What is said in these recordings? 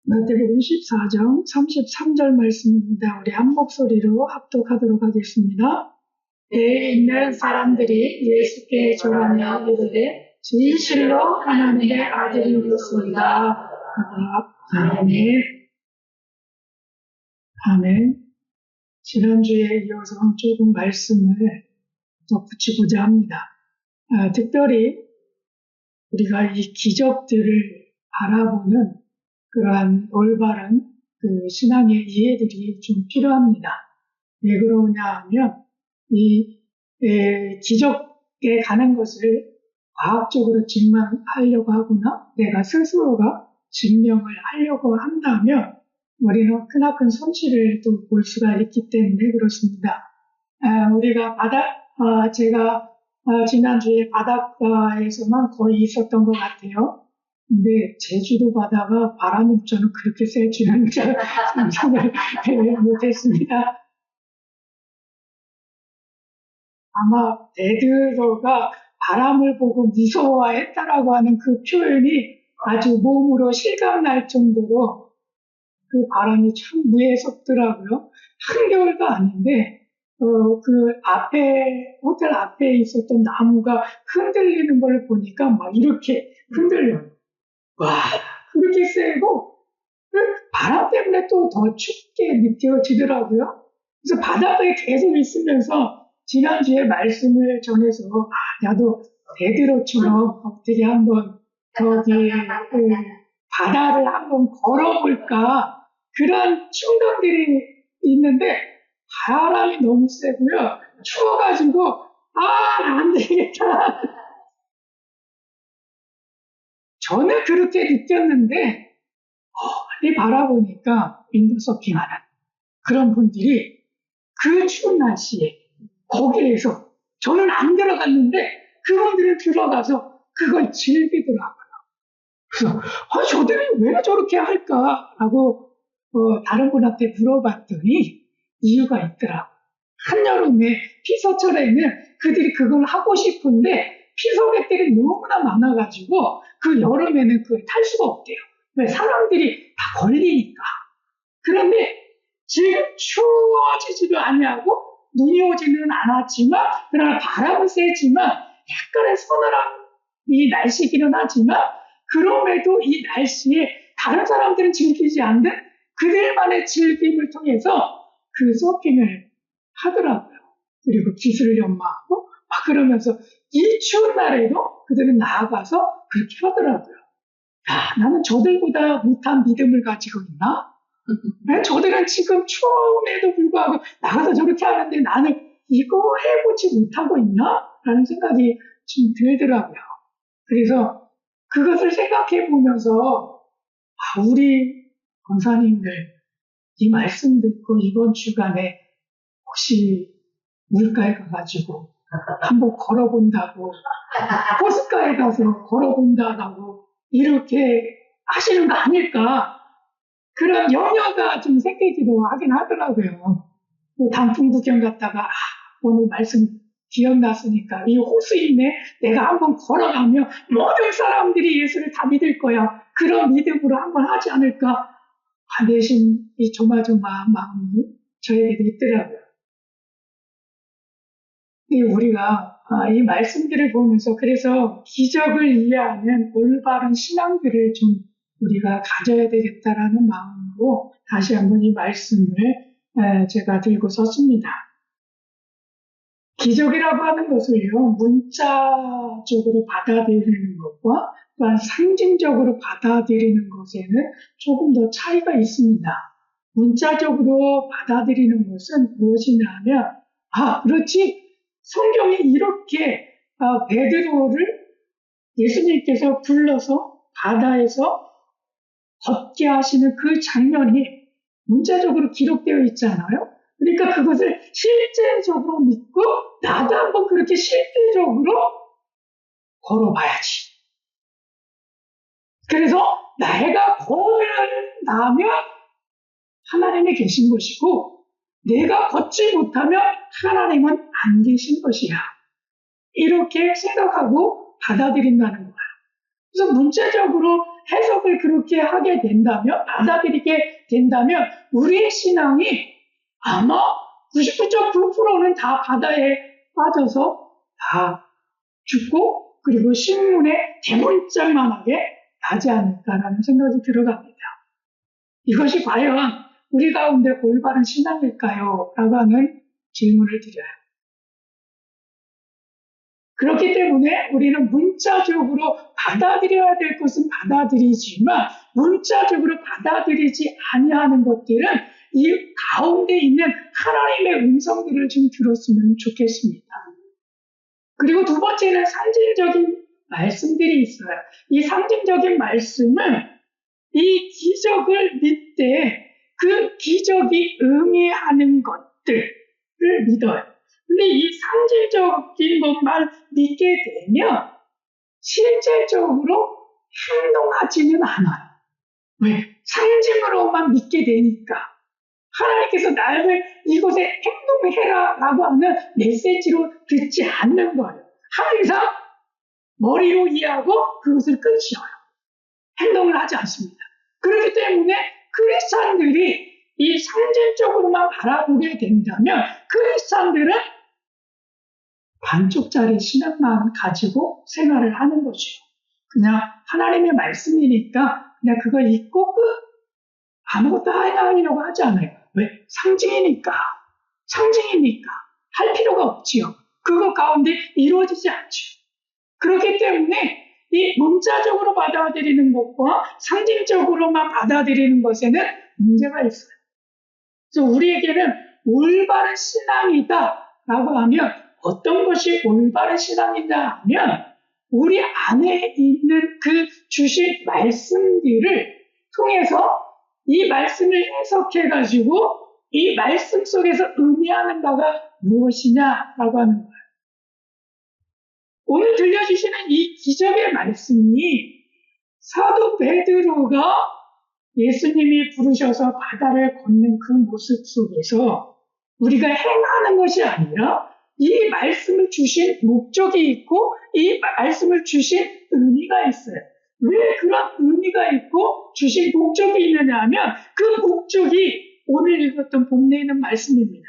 마태복음 14장 33절 말씀입니다. 우리 한 목소리로 합독하도록 하겠습니다. 배에 있는 사람들이 예수께 절하며 이르되 진실로 하나님의 아들이었습니다. 아멘. 아멘. 지난주에 이어서 조금 말씀을 덧붙이고자 합니다. 특별히 우리가 이 기적들을 바라보는 그러한 올바른 신앙의 이해들이 좀 필요합니다. 왜 그러냐 하면 이 기적에 가는 것을 과학적으로 증명하려고 하거나 내가 스스로가 증명을 하려고 한다면 우리는 크나큰 손실을 또 볼 수가 있기 때문에 그렇습니다. 우리가 제가 지난주에 바닷가에서만 거의 있었던 것 같아요. 근데 제주도 바다가 바람이 저는 그렇게 셀 줄은 상상을 못했습니다. 아마 베드로가 바람을 보고 무서워했다라고 하는 그 표현이 아주 몸으로 실감날 정도로 그 바람이 참 무섭더라고요. 한겨울도 아닌데 호텔 앞에 있었던 나무가 흔들리는 걸 보니까 막 이렇게 흔들려요. 와, 그렇게 세고, 바람 때문에 또 더 춥게 느껴지더라고요. 그래서 바닷가에 계속 있으면서 지난주에 말씀을 전해서, 나도 베드로처럼 어떻게 한번 거기 바다를 한번 걸어볼까, 그런 충동들이 있는데, 바람이 너무 세고요. 추워가지고, 안 되겠다. 저는 그렇게 느꼈는데 멀리 바라보니까 윈도서핑하는 그런 분들이 그 추운 날씨에 거기에서 저는 안 들어갔는데 그분들은 들어가서 그걸 즐기더라고요. 그래서 저들이 왜 저렇게 할까라고 다른 분한테 물어봤더니 이유가 있더라고요. 한여름에 피서철에는 그들이 그걸 하고 싶은데 피서객들이 너무나 많아가지고 그 여름에는 그걸 탈 수가 없대요. 왜? 사람들이 다 걸리니까. 그런데 지금 추워지지도 아니하고 눈이 오지는 않았지만 그러나 바람은 세지만 약간의 서늘한 이 날씨기는 하지만 그럼에도 이 날씨에 다른 사람들은 즐기지 않는 그들만의 즐김을 통해서 그 서핑을 하더라고요. 그리고 기술을 연마하고 막 그러면서 이 추운 날에도 그들은 나아가서 그렇게 하더라고요. 나는 저들보다 못한 믿음을 가지고 있나? 왜 저들은 지금 추움에도 불구하고 나가서 저렇게 하는데 나는 이거 해보지 못하고 있나? 라는 생각이 좀 들더라고요. 그래서 그것을 생각해 보면서 우리 권사님들 이 말씀 듣고 이번 주간에 혹시 물가에 가가지고 한번 걸어본다고 호숫가에 가서 걸어본다고 이렇게 하시는 거 아닐까 그런 염려가 좀 생기기도 하긴 하더라고요. 단풍 구경 갔다가 오늘 말씀 기억났으니까 이 호수인에 내가 한번 걸어가면 모든 사람들이 예수를 다 믿을 거야. 그런 믿음으로 한번 하지 않을까 내심 이 조마조마한 마음이 저에게도 있더라고요. 우리가 이 말씀들을 보면서 그래서 기적을 이해하는 올바른 신앙들을 좀 우리가 가져야 되겠다라는 마음으로 다시 한번 이 말씀을 제가 들고 섰습니다. 기적이라고 하는 것을요, 문자적으로 받아들이는 것과 또한 상징적으로 받아들이는 것에는 조금 더 차이가 있습니다. 문자적으로 받아들이는 것은 무엇이냐면, 그렇지. 성경이 이렇게 베드로를 예수님께서 불러서 바다에서 걷게 하시는 그 장면이 문자적으로 기록되어 있잖아요. 그러니까 그것을 실제적으로 믿고 나도 한번 그렇게 실제적으로 걸어봐야지. 그래서 내가 걸어나면 하나님이 계신 것이고 내가 걷지 못하면 하나님은 안 계신 것이야. 이렇게 생각하고 받아들인다는 거야. 그래서 문자적으로 해석을 그렇게 하게 된다면, 받아들이게 된다면 우리의 신앙이 아마 99.9%는 다 바다에 빠져서 다 죽고 그리고 신문에 대문짝만하게 나지 않을까라는 생각이 들어갑니다. 이것이 과연 우리 가운데 올바른 신앙일까요? 라고 하는 질문을 드려요. 그렇기 때문에 우리는 문자적으로 받아들여야 될 것은 받아들이지만 문자적으로 받아들이지 아니하는 것들은 이 가운데 있는 하나님의 음성들을 좀 들었으면 좋겠습니다. 그리고 두 번째는 상징적인 말씀들이 있어요. 이 상징적인 말씀은 이 기적을 믿되 그 기적이 의미하는 것들을 믿어요. 근데 이 상징적인 것만 믿게 되면 실제적으로 행동하지는 않아요. 왜? 상징으로만 믿게 되니까. 하나님께서 나를 이곳에 행동해라 라고 하는 메시지로 듣지 않는 거예요. 항상 머리로 이해하고 그것을 끝이어요. 행동을 하지 않습니다. 그렇기 때문에 크리스찬들이 이 상징적으로만 바라보게 된다면 크리스찬들은 반쪽짜리 신앙만 가지고 생활을 하는 거죠. 그냥 하나님의 말씀이니까 그냥 그걸 읽고 아무것도 하려고 하지 않아요. 왜? 상징이니까 할 필요가 없지요. 그것 가운데 이루어지지 않죠. 그렇기 때문에 이 문자적으로 받아들이는 것과 상징적으로만 받아들이는 것에는 문제가 있어요. 그래서 우리에게는 올바른 신앙이다라고 하면 어떤 것이 올바른 신앙이냐 하면 우리 안에 있는 그 주신 말씀들을 통해서 이 말씀을 해석해가지고 이 말씀 속에서 의미하는 바가 무엇이냐라고 하는 거예요. 오늘 들려주시는 이 기적의 말씀이 사도 베드로가 예수님이 부르셔서 바다를 걷는 그 모습 속에서 우리가 행하는 것이 아니라 이 말씀을 주신 목적이 있고 이 말씀을 주신 의미가 있어요. 왜 그런 의미가 있고 주신 목적이 있느냐 하면 그 목적이 오늘 읽었던 본문에 있는 말씀입니다.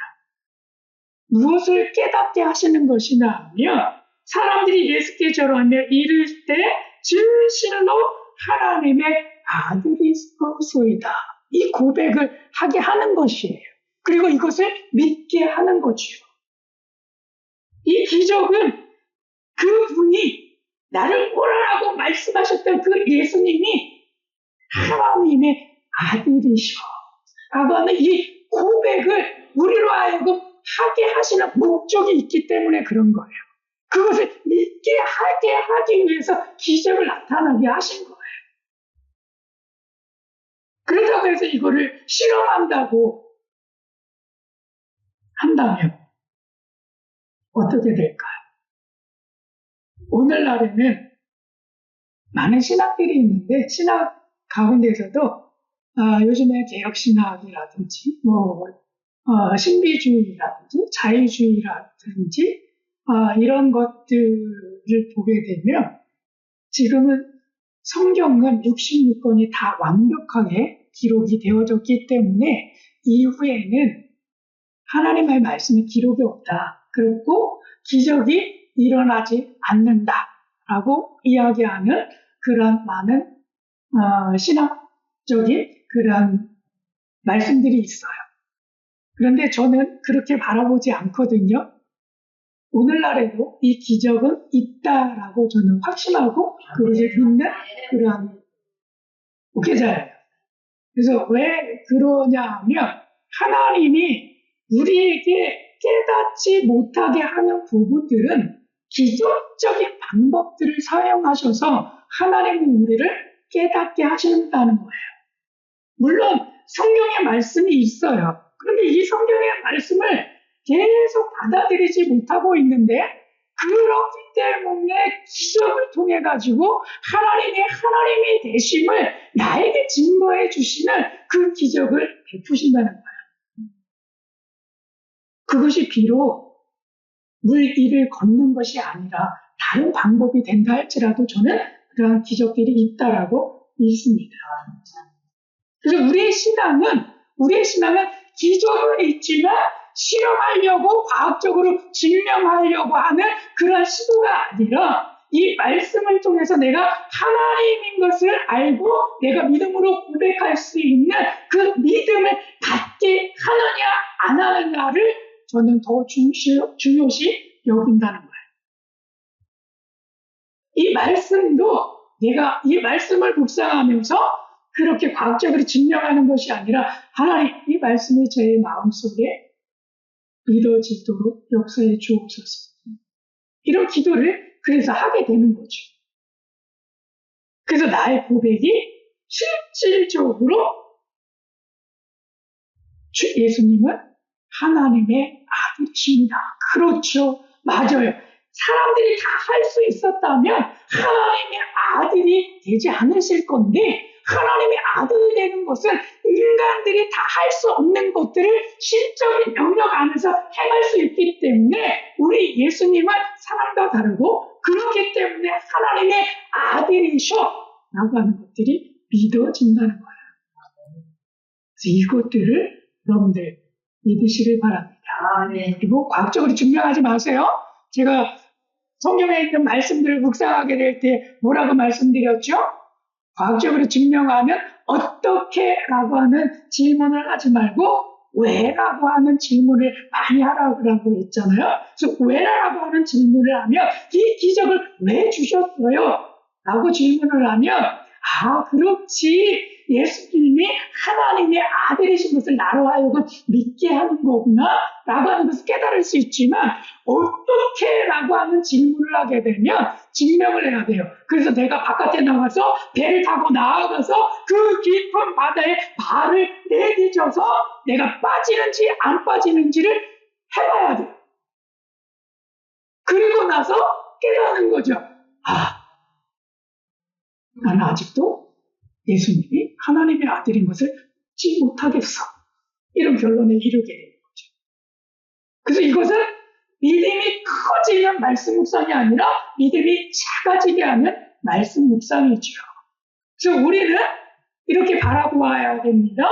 무엇을 깨닫게 하시는 것이냐 하면 사람들이 예수께 절하며 이를 때 진실로 하나님의 아들이소이다. 이 고백을 하게 하는 것이에요. 그리고 이것을 믿게 하는 거죠. 이 기적은 그분이 나를 오라라고 말씀하셨던 그 예수님이 하나님의 아들이셔 라고 하는 이 고백을 우리로 하여금 하게 하시는 목적이 있기 때문에 그런 거예요. 그것을 믿게 하게 하기 위해서 기적을 나타나게 하신 거예요. 그렇다고 해서 이거를 실험한다고 한다면 어떻게 될까요? 오늘날에는 많은 신학들이 있는데 신학 가운데서도 요즘에 개혁신학이라든지 신비주의라든지 자유주의라든지 이런 것들을 보게 되면 지금은 성경은 66권이 다 완벽하게 기록이 되어졌기 때문에 이후에는 하나님의 말씀에 기록이 없다. 그리고 기적이 일어나지 않는다라고 이야기하는 그런 많은 신학적인 그런 말씀들이 있어요. 그런데 저는 그렇게 바라보지 않거든요. 오늘날에도 이 기적은 있다라고 저는 확신하고 그것을 믿는 그러한 목회자예요. 그래서 왜 그러냐 하면 하나님이 우리에게 깨닫지 못하게 하는 부분들은 기적적인 방법들을 사용하셔서 하나님은 우리를 깨닫게 하신다는 거예요. 물론 성경의 말씀이 있어요. 그런데 이 성경의 말씀을 계속 받아들이지 못하고 있는데 그렇기 때문에 기적을 통해 가지고 하나님이 되심을 나에게 증거해 주시는 그 기적을 베푸신다는 거예요. 그것이 비록 물 위를 걷는 것이 아니라 다른 방법이 된다 할지라도 저는 그러한 기적들이 있다라고 믿습니다. 그래서 우리의 신앙은 기적은 있지만 실험하려고 과학적으로 증명하려고 하는 그런 시도가 아니라 이 말씀을 통해서 내가 하나님인 것을 알고 내가 믿음으로 고백할 수 있는 그 믿음을 갖게 하느냐 안 하느냐를 저는 더 중요시 여긴다는 거예요. 이 말씀도 내가 이 말씀을 묵상하면서 그렇게 과학적으로 증명하는 것이 아니라 하나님 이 말씀이 제 마음속에 믿어지도록 역사해 주옵소서. 이런 기도를 그래서 하게 되는 거죠. 그래서 나의 고백이 실질적으로 예수님은 하나님의 아들이십니다. 그렇죠. 맞아요. 사람들이 다 할 수 있었다면 하나님의 아들이 되지 않으실 건데 하나님의 아들이 되는 것은 인간들이 다 할 수 없는 것들을 실적인 영역 안에서 행할 수 있기 때문에 우리 예수님은 사람과 다르고 그렇기 때문에 하나님의 아들이셔 라고 하는 것들이 믿어진다는 거예요. 그래서 이것들을 여러분들 믿으시길 바랍니다. 그리고 과학적으로 증명하지 마세요. 제가 성경에 있는 말씀들을 묵상하게 될 때 뭐라고 말씀드렸죠? 과학적으로 증명하면 어떻게 라고 하는 질문을 하지 말고 왜 라고 하는 질문을 많이 하라고 했잖아요. 그래서 왜 라고 하는 질문을 하면 이 기적을 왜 주셨어요? 라고 질문을 하면 그렇지. 예수님이 하나님의 아들이신 것을 나로 하여금 믿게 하는 거구나 라고 하는 것을 깨달을 수 있지만 어떻게 라고 하는 질문을 하게 되면 증명을 해야 돼요. 그래서 내가 바깥에 나가서 배를 타고 나아가서 그 깊은 바다에 발을 내딛어서 내가 빠지는지 안 빠지는지를 해봐야 돼요. 그리고 나서 깨닫는 거죠. 나는 아직도 예수님이 하나님의 아들인 것을 믿지 못하겠어. 이런 결론에 이르게 되는 거죠. 그래서 이것은 믿음이 커지는 말씀 묵상이 아니라 믿음이 작아지게 하는 말씀 묵상이죠. 그래서 우리는 이렇게 바라보아야 됩니다.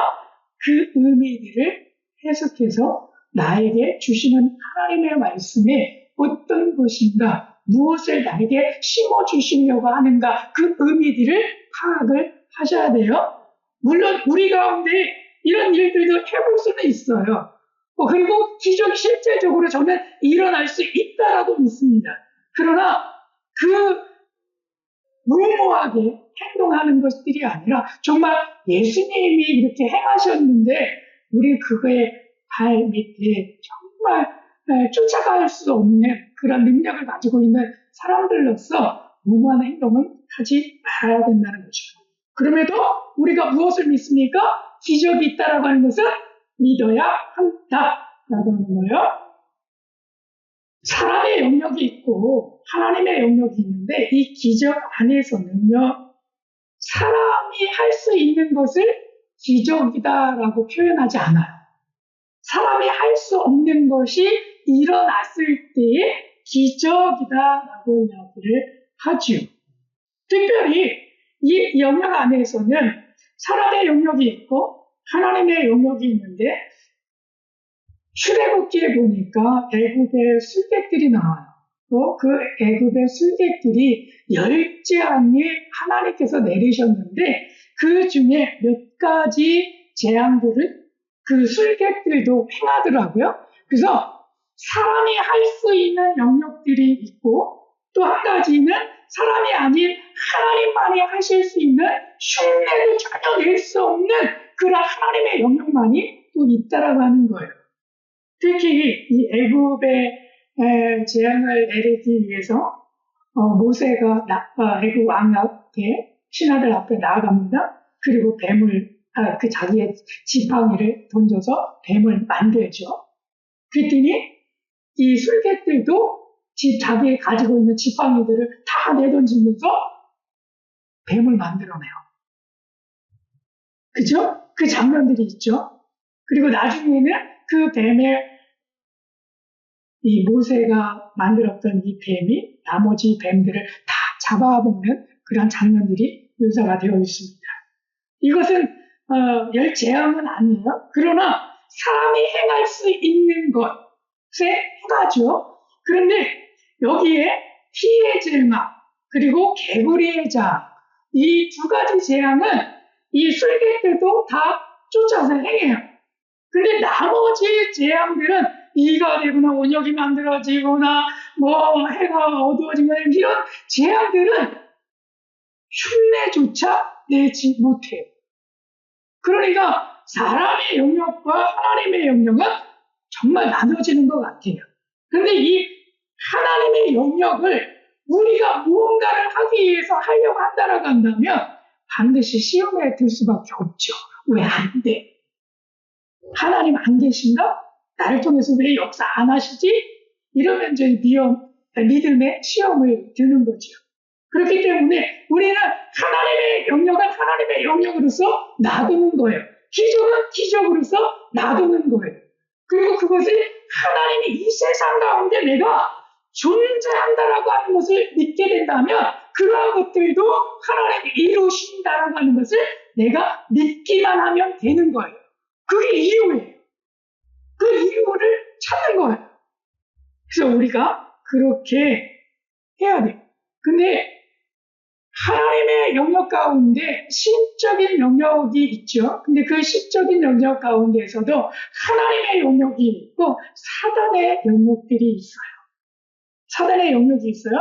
그 의미들을 해석해서 나에게 주시는 하나님의 말씀에 어떤 것인가, 무엇을 나에게 심어주시려고 하는가, 그 의미들을 파악을 하셔야 돼요. 물론 우리 가운데 이런 일들도 해볼 수는 있어요. 그리고 기적이 실제적으로 저는 일어날 수 있다라고 믿습니다. 그러나 그 무모하게 행동하는 것들이 아니라 정말 예수님이 이렇게 행하셨는데 우리 그거의 발 밑에 정말 쫓아갈 수 없는 그런 능력을 가지고 있는 사람들로서 무모한 행동은 하지 말아야 된다는 거죠. 그럼에도 우리가 무엇을 믿습니까? 기적이 있다라고 하는 것은 믿어야 한다라고 하는 거예요. 사람의 영역이 있고 하나님의 영역이 있는데 이 기적 안에서는요. 사람이 할 수 있는 것을 기적이다라고 표현하지 않아요. 사람이 할 수 없는 것이 일어났을 때에 기적이다라고 이야기를 하죠. 특별히 이 영역 안에서는 사람의 영역이 있고 하나님의 영역이 있는데 출애굽기에 보니까 애굽의 술객들이 나와요. 그 애굽의 술객들이 10재앙이 하나님께서 내리셨는데 그 중에 몇 가지 재앙들을 그 술객들도 행하더라고요. 그래서 사람이 할 수 있는 영역들이 있고 또 한 가지는 사람이 아닌 하나님만이 하실 수 있는 흉내를 전혀 낼 수 없는 그런 하나님의 영역만이 또 있다라고 하는 거예요. 특히 이 애굽의 재앙을 내리기 위해서 모세가 애굽 왕 앞에 신하들 앞에 나아갑니다. 그리고 그 자기의 지팡이를 던져서 뱀을 만들죠. 그랬더니 이 술객들도 자기 가지고 있는 지팡이들을 다 내던지면서 뱀을 만들어내요. 그죠? 그 장면들이 있죠. 그리고 나중에는 그 뱀의 이 모세가 만들었던 이 뱀이 나머지 뱀들을 다 잡아먹는 그런 장면들이 묘사가 되어 있습니다. 이것은 열 재앙은 아니에요. 그러나 사람이 행할 수 있는 것에 행하죠. 그런데 여기에 피의 재앙 그리고 개구리의 재앙 이 두 가지 재앙은 이 술객 때도 다 쫓아서 행해요. 근데 나머지 재앙들은 이가 되거나 원역이 만들어지거나 뭐 해가 어두워지거나 이런 재앙들은 흉내조차 내지 못해요. 그러니까 사람의 영역과 하나님의 영역은 정말 나눠지는 것 같아요. 그런데 이 하나님의 영역을 우리가 무언가를 하기 위해서 하려고 한다라고 한다면 반드시 시험에 들 수밖에 없죠. 왜 안 돼? 하나님 안 계신가? 나를 통해서 왜 역사 안 하시지? 이러면 이제 믿음의 시험을 드는 거죠. 그렇기 때문에 우리는 하나님의 영역은 하나님의 영역으로서 놔두는 거예요. 기적은 기적으로서 놔두는 거예요. 그리고 그것을 하나님이 이 세상 가운데 내가 존재한다라고 하는 것을 믿게 된다면 그러한 것들도 하나님이 이루신다라고 하는 것을 내가 믿기만 하면 되는 거예요. 그게 이유예요. 그 이유를 찾는 거예요. 그래서 우리가 그렇게 해야 돼요. 근데 하나님의 영역 가운데 신적인 영역이 있죠. 근데 그 신적인 영역 가운데에서도 하나님의 영역이 있고 사단의 영역들이 있어요. 사단의 영역이 있어요.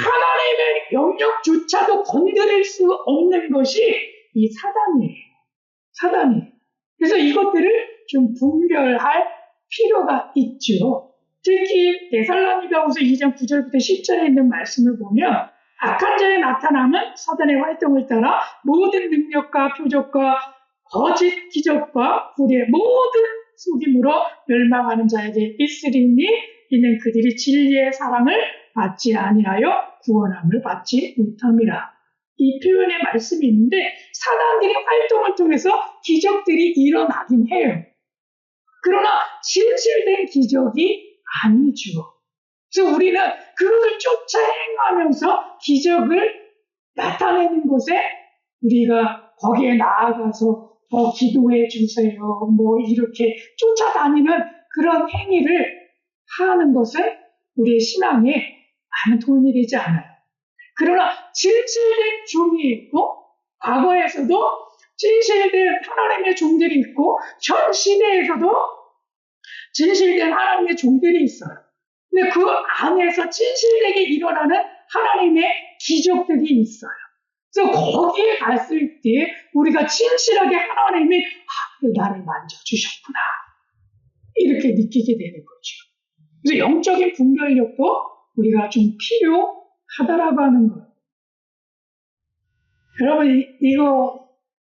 하나님의 영역조차도 건드릴 수 없는 것이 이 사단이에요. 그래서 이것들을 좀 분별할 필요가 있죠. 특히 데살로니가후서 2장 9절부터 10절에 있는 말씀을 보면 악한 자의 나타남은 사단의 활동을 따라 모든 능력과 표적과 거짓 기적과 불의 모든 속임으로 멸망하는 자에게 있으리니 이는 그들이 진리의 사랑을 받지 아니하여 구원함을 받지 못함이라. 이 표현의 말씀이 있는데 사단들의 활동을 통해서 기적들이 일어나긴 해요. 그러나 진실된 기적이 아니죠. 그래서 우리는 그것을 쫓아 행하면서 기적을 나타내는 것에 우리가 거기에 나아가서 기도해 주세요. 뭐 이렇게 쫓아다니는 그런 행위를 하는 것은 우리의 신앙에 많은 도움이 되지 않아요. 그러나 진실된 종이 있고 과거에서도 진실된 하나님의 종들이 있고 현 시대에서도 진실된 하나님의 종들이 있어요. 근데 그 안에서 진실되게 일어나는 하나님의 기적들이 있어요. 그래서 거기에 갔을 때 우리가 진실하게 하나님이 나를 만져주셨구나 이렇게 느끼게 되는 거죠. 그래서 영적인 분별력도 우리가 좀 필요하다라고 하는 거예요. 여러분 이거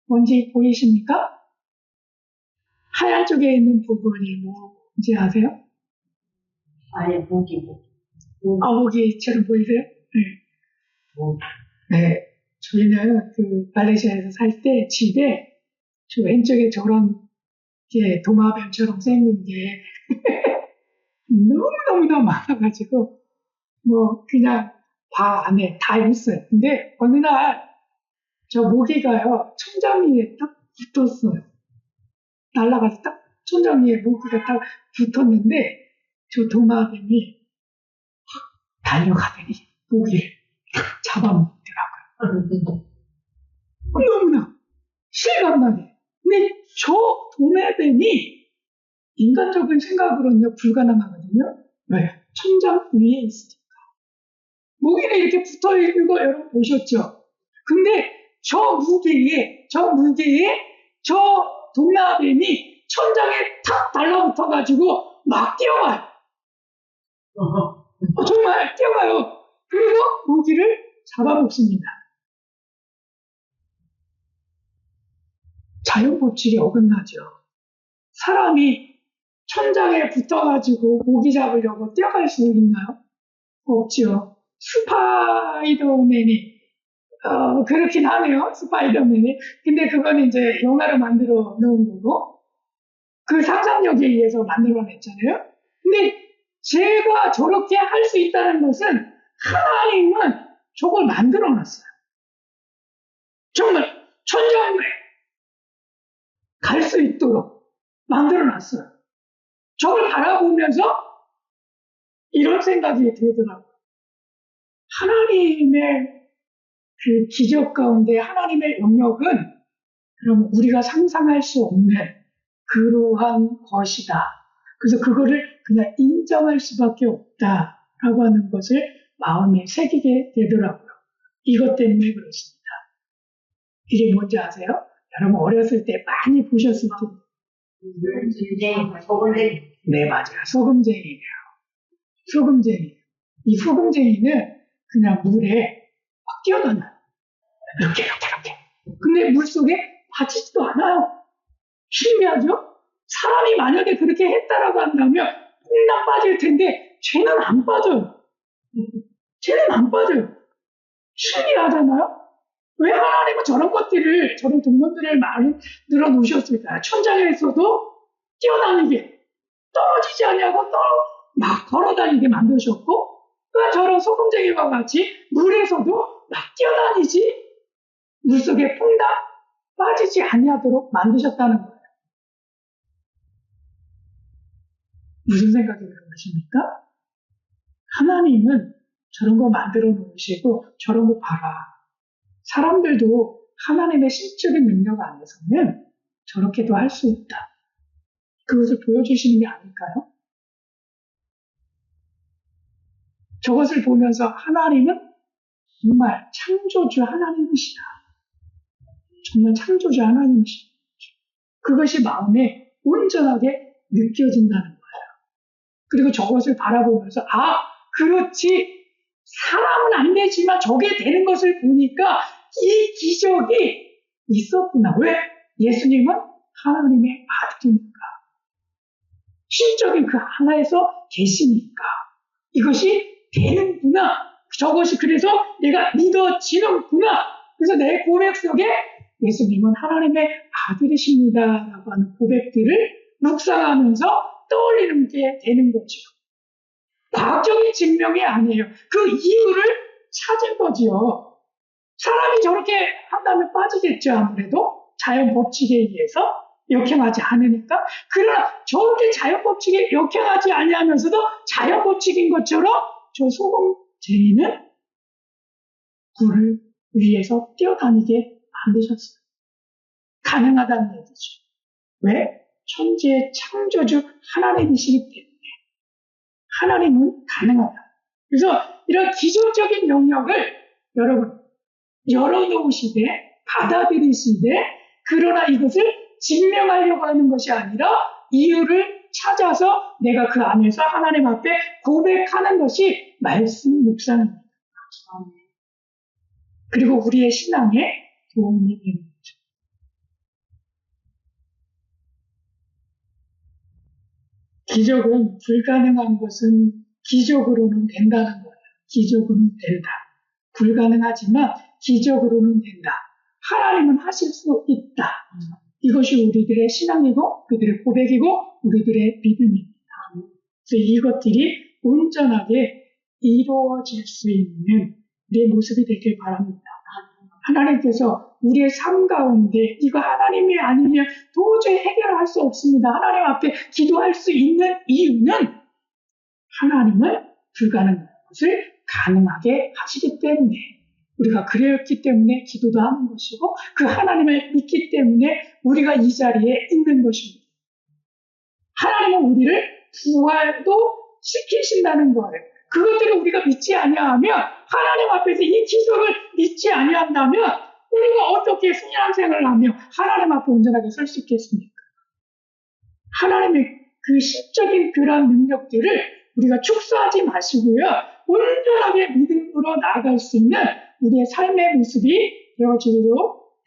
뭔지 보이십니까? 하얀 쪽에 있는 부분이 뭔지 아세요? 아예 모기. 모기처럼 보이세요? 네. 네. 저희는 그 말레이시아에서 살 때 집에 저 왼쪽에 저런 게 도마뱀처럼 생긴 게 너무너무 많아가지고 뭐 그냥 방 안에 다 있어요. 근데 어느 날 저 모기가요 천장 위에 딱 붙었어요. 날아가서 딱 천장 위에 모기가 딱 붙었는데 저 도마뱀이 달려가더니 모기를 잡아먹더라고요. 너무나 실감나게. 근데 저 도마뱀이 인간적인 생각으로는요 불가능하거든요. 왜? 천장 위에 있으니까. 모기는 이렇게 붙어있는 거 여러분 보셨죠? 근데 저 무게에 저 도마뱀이 천장에 탁 달라붙어가지고 막 뛰어와요. 정말 뛰어가요. 그리고 모기를 잡아먹습니다. 자연 법칙에 어긋나죠. 사람이 천장에 붙어가지고 모기 잡으려고 뛰어갈 수 있나요? 없죠. 스파이더맨이 그렇긴 하네요. 스파이더맨이. 근데 그건 이제 영화로 만들어 놓은 거고 그 상상력에 의해서 만들어냈잖아요. 근데 제가 저렇게 할 수 있다는 것은 하나님은 저걸 만들어 놨어요. 정말 천장에 갈 수 있도록 만들어놨어요. 저걸 바라보면서 이런 생각이 들더라고요. 하나님의 그 기적 가운데 하나님의 영역은 그럼 우리가 상상할 수 없는 그러한 것이다. 그래서 그거를 그냥 인정할 수밖에 없다라고 하는 것을 마음에 새기게 되더라고요. 이것 때문에 그렇습니다. 이게 뭔지 아세요? 여러분 어렸을 때 많이 보셨을 텐데. 소금쟁이. 네, 맞아요. 소금쟁이에요. 소금쟁이. 이 소금쟁이는 그냥 물에 막 뛰어다녀요. 이렇게. 근데 물속에 빠지지도 않아요. 신기하죠? 사람이 만약에 그렇게 했다라고 한다면 퐁당 빠질 텐데 쟤는 안 빠져요. 쟤는 안 빠져요. 신기하잖아요? 왜 하나님은 저런 것들을, 저런 동물들을 만들어 놓으셨을까요? 천장에서도 뛰어다니게, 떨어지지 않냐고 막 걸어다니게 만드셨고, 왜 저런 소금쟁이와 같이 물에서도 막 뛰어다니지, 물속에 퐁당 빠지지 아니하도록 만드셨다는 거예요. 무슨 생각이 들으십니까? 하나님은 저런 거 만들어 놓으시고 저런 거 봐라. 사람들도 하나님의 신적인 능력 안에서는 저렇게도 할 수 있다. 그것을 보여주시는 게 아닐까요? 저것을 보면서 하나님은 정말 창조주 하나님이시다. 정말 창조주 하나님이시다. 그것이 마음에 온전하게 느껴진다는 거예요. 그리고 저것을 바라보면서 그렇지. 사람은 안 되지만 저게 되는 것을 보니까 이 기적이 있었구나. 왜? 예수님은 하나님의 아들이니까. 신적인 그 하나에서 계시니까. 이것이 되는구나. 저것이 그래서 내가 믿어지는구나. 그래서 내 고백 속에 예수님은 하나님의 아들이십니다. 라고 하는 고백들을 묵상하면서 떠올리는 게 되는 거죠. 과학적인 증명이 아니에요. 그 이유를 찾은 거지요. 사람이 저렇게 한다면 빠지겠죠. 아무래도 자연 법칙에 의해서 역행하지 않으니까. 그러나 저렇게 자연 법칙에 역행하지 아니하면서도 자연 법칙인 것처럼 저 소금쟁이는 불을 위에서 뛰어다니게 만드셨어요. 가능하다는 얘기죠. 왜? 천지의 창조주 하나님이시기 때문에. 하나님은 가능하다. 그래서 이런 기존적인 영역을 여러분 열어놓으시되 받아들이시되 그러나 이것을 증명하려고 하는 것이 아니라 이유를 찾아서 내가 그 안에서 하나님 앞에 고백하는 것이 말씀 묵상입니다. 그리고 우리의 신앙에 도움이 되는 거죠. 기적은 불가능한 것은 기적으로는 된다는 거예요. 기적으로는 된다. 불가능하지만 기적으로는 된다. 하나님은 하실 수 있다. 이것이 우리들의 신앙이고 우리들의 고백이고 우리들의 믿음입니다. 그래서 이것들이 온전하게 이루어질 수 있는 우리의 모습이 되길 바랍니다. 하나님께서 우리의 삶 가운데 이거 하나님이 아니면 도저히 해결할 수 없습니다. 하나님 앞에 기도할 수 있는 이유는 하나님은 불가능한 것을 가능하게 하시기 때문에 우리가 그랬기 때문에 기도도 하는 것이고 그 하나님을 믿기 때문에 우리가 이 자리에 있는 것입니다. 하나님은 우리를 부활도 시키신다는 거예요. 그것들을 우리가 믿지 아니하면 하나님 앞에서 이 기적을 믿지 아니한다면 우리가 어떻게 신앙생활을 하며 하나님 앞에 온전하게 설 수 있겠습니까? 하나님의 그 신적인 그러한 능력들을 우리가 축소하지 마시고요. 온전하게 믿음으로 나아갈 수 있는 우리의 삶의 모습이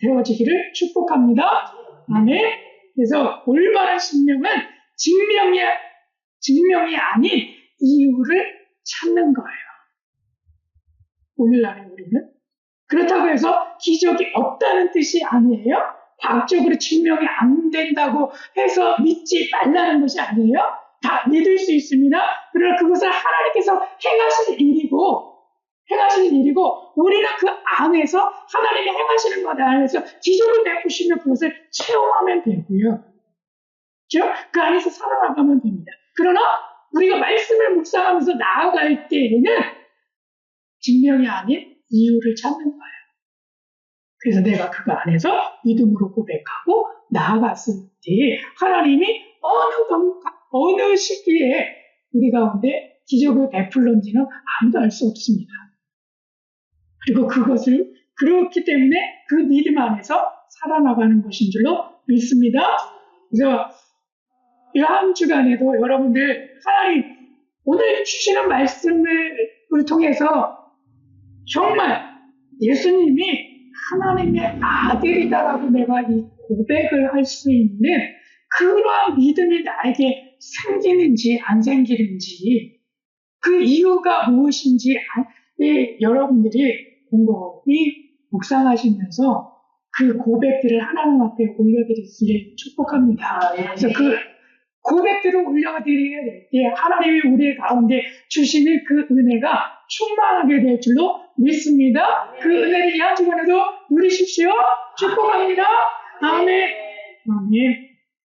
되어지기를 축복합니다. 아멘. 그래서 올바른 신명은 증명이 아닌 이유를 찾는 거예요. 오늘날의 우리는 그렇다고 해서 기적이 없다는 뜻이 아니에요. 과학적으로 증명이 안 된다고 해서 믿지 말라는 것이 아니에요. 다 믿을 수 있습니다. 그러나 그것을 하나님께서 행하실 일이고 행하실 일이고 우리는 그 안에서 하나님이 행하시는 것 안에서 기적을 베푸시는 그것을 체험하면 되고요. 그렇죠? 그 안에서 살아나가면 됩니다. 그러나 우리가 말씀을 묵상하면서 나아갈 때에는 증명이 아닌 이유를 찾는 거예요. 그래서 내가 그 안에서 믿음으로 고백하고 나아갔을 때 하나님이 어느 시기에 우리 가운데 기적을 베풀는지는 아무도 알 수 없습니다. 그리고 그것을 그렇기 때문에 그 믿음 안에서 살아나가는 것인 줄로 믿습니다. 그래서 이 한 주간에도 여러분들 하나님 오늘 주시는 말씀을 통해서 정말 예수님이 하나님의 아들이다라고 내가 이 고백을 할 수 있는 그러한 믿음이 나에게 생기는지 안 생기는지 그 이유가 무엇인지 여러분들이 곰곰이 묵상하시면서 그 고백들을 하나님 앞에 올려드리기를 축복합니다. 그래서 그 고백들을 올려드려야 될 때 하나님이 우리 가운데 주시는 그 은혜가 충만하게 될 줄로 믿습니다. 그 은혜를